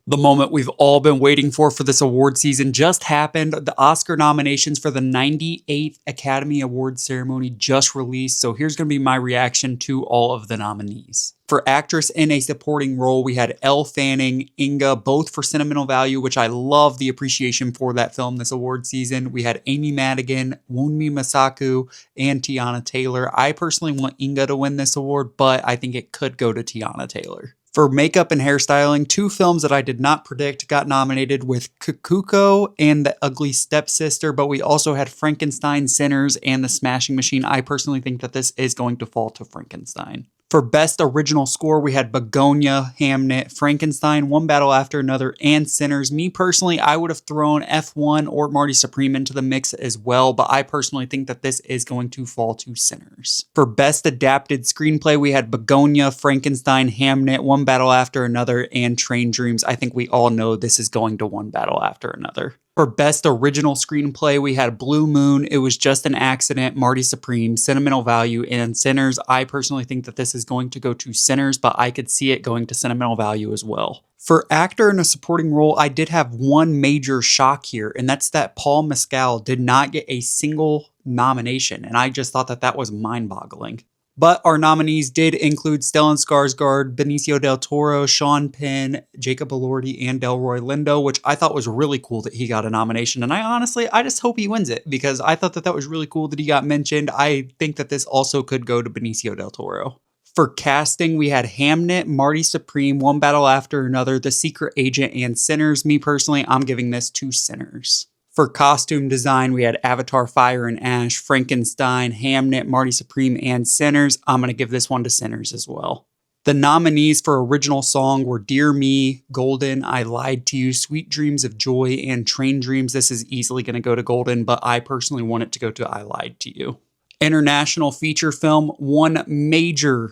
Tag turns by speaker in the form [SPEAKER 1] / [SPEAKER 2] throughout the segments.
[SPEAKER 1] The moment we've all been waiting for this award season just happened. The Oscar nominations for the 98th Academy Awards ceremony just released, so here's going to be my reaction to all of the nominees. For actress in a supporting role, we had Elle Fanning, Inga, both for sentimental value, which I love the appreciation for that film this award season. We had Amy Madigan, Wunmi Masaku, and Tiana Taylor. I personally want Inga to win this award, but I think it could go to Tiana Taylor. For makeup and hairstyling, two films that I did not predict got nominated with Kukuko and The Ugly Stepsister, but we also had Frankenstein, Sinners, and The Smashing Machine. I personally think that this is going to fall to Frankenstein. For Best Original Score, we had Begonia, Hamnet, Frankenstein, One Battle After Another, and Sinners. Me personally, I would have thrown F1 or Marty Supreme into the mix as well, but I personally think that this is going to fall to Sinners. For Best Adapted Screenplay, we had Begonia, Frankenstein, Hamnet, One Battle After Another, and Train Dreams. I think we all know this is going to One Battle After Another. For Best Original Screenplay, we had Blue Moon, It Was Just an Accident, Marty Supreme, Sentimental Value, and Sinners. I personally think that this is going to go to Sinners, but I could see it going to Sentimental Value as well. For actor in a supporting role, I did have one major shock here, and that's that Paul Mescal did not get a single nomination, and I just thought that that was mind-boggling. But our nominees did include Stellan Skarsgård, Benicio del Toro, Sean Penn, Jacob Elordi, and Delroy Lindo, which I thought was really cool that he got a nomination. And I just hope he wins it because I thought that that was really cool that he got mentioned. I think that this also could go to Benicio del Toro. For casting, we had Hamnet, Marty Supreme, One Battle After Another, The Secret Agent, and Sinners. Me personally, I'm giving this to Sinners. For costume design, we had Avatar, Fire and Ash, Frankenstein, Hamnet, Marty Supreme, and Sinners. I'm going to give this one to Sinners as well. The nominees for original song were Dear Me, Golden, I Lied to You, Sweet Dreams of Joy, and Train Dreams. This is easily going to go to Golden, but I personally want it to go to I Lied to You. International feature film, one major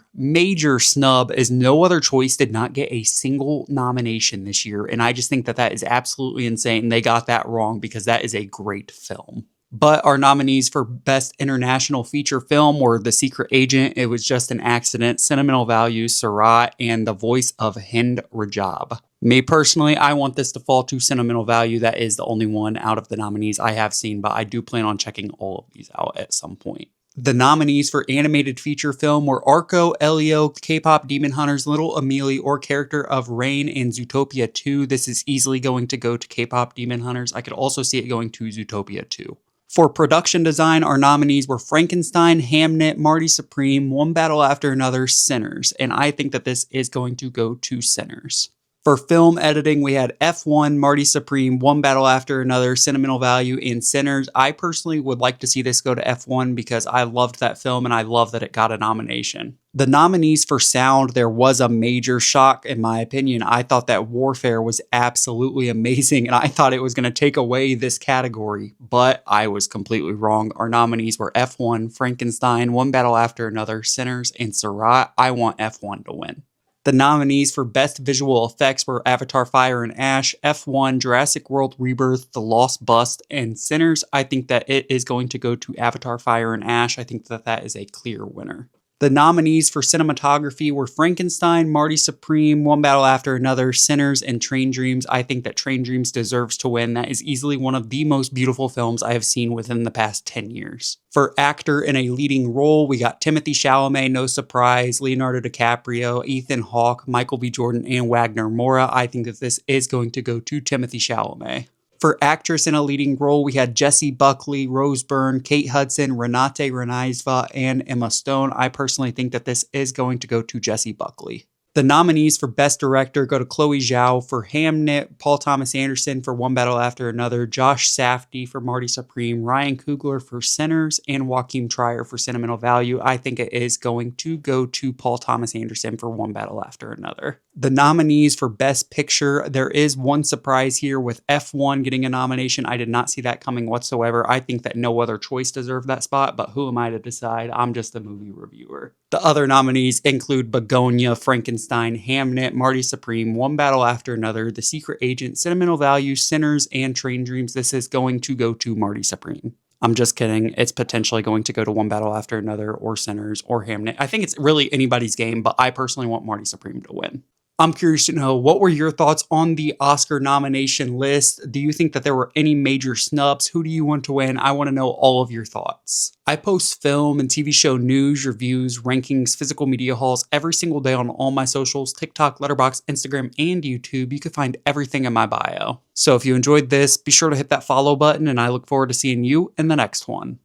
[SPEAKER 1] snub is No Other Choice did not get a single nomination this year. And I just think that that is absolutely insane. They got that wrong because that is a great film. But our nominees for Best International Feature Film were The Secret Agent, It Was Just an Accident, Sentimental Value, Sarat, and the voice of Hind Rajab. Me personally, I want this to fall to Sentimental Value. That is the only one out of the nominees I have seen, but I do plan on checking all of these out at some point. The nominees for animated feature film were Arco, Elio, K-pop Demon Hunters, Little Amelie, or Character of Rain, and Zootopia 2. This is easily going to go to K-pop Demon Hunters. I could also see it going to Zootopia 2. For production design, our nominees were Frankenstein, Hamnet, Marty Supreme, One Battle After Another, Sinners, and I think that this is going to go to Sinners. For film editing, we had F1, Marty Supreme, One Battle After Another, Sentimental Value, and Sinners. I personally would like to see this go to F1 because I loved that film and I love that it got a nomination. The nominees for sound, there was a major shock in my opinion. I thought that Warfare was absolutely amazing and I thought it was going to take away this category, but I was completely wrong. Our nominees were F1, Frankenstein, One Battle After Another, Sinners, and Sarat. I want F1 to win. The nominees for Best Visual Effects were Avatar, Fire and Ash, F1, Jurassic World Rebirth, The Lost Bust, and Sinners. I think that it is going to go to Avatar, Fire and Ash. I think that that is a clear winner. The nominees for cinematography were Frankenstein, Marty Supreme, One Battle After Another, Sinners, and Train Dreams. I think that Train Dreams deserves to win. That is easily one of the most beautiful films I have seen within the past 10 years. For actor in a leading role, we got Timothée Chalamet, no surprise, Leonardo DiCaprio, Ethan Hawke, Michael B. Jordan, and Wagner Moura. I think that this is going to go to Timothée Chalamet. For actress in a leading role, we had Jessie Buckley, Rose Byrne, Kate Hudson, Renate Renizva, and Emma Stone. I personally think that this is going to go to Jessie Buckley. The nominees for Best Director go to Chloe Zhao for Hamnet, Paul Thomas Anderson for One Battle After Another, Josh Safdie for Marty Supreme, Ryan Coogler for Sinners, and Joaquin Trier for Sentimental Value. I think it is going to go to Paul Thomas Anderson for One Battle After Another. The nominees for Best Picture, there is one surprise here with F1 getting a nomination. I did not see that coming whatsoever. I think that No Other Choice deserved that spot, but who am I to decide? I'm just a movie reviewer. The other nominees include Begonia, Frankenstein, Hamnet, Marty Supreme, One Battle After Another, The Secret Agent, Sentimental Value, Sinners, and Train Dreams. This is going to go to Marty Supreme. I'm just kidding. It's potentially going to go to One Battle After Another or Sinners or Hamnet. I think it's really anybody's game, but I personally want Marty Supreme to win. I'm curious to know, what were your thoughts on the Oscar nomination list? Do you think that there were any major snubs? Who do you want to win? I want to know all of your thoughts. I post film and TV show news, reviews, rankings, physical media hauls every single day on all my socials: TikTok, Letterboxd, Instagram, and YouTube. You can find everything in my bio. So if you enjoyed this, be sure to hit that follow button, and I look forward to seeing you in the next one.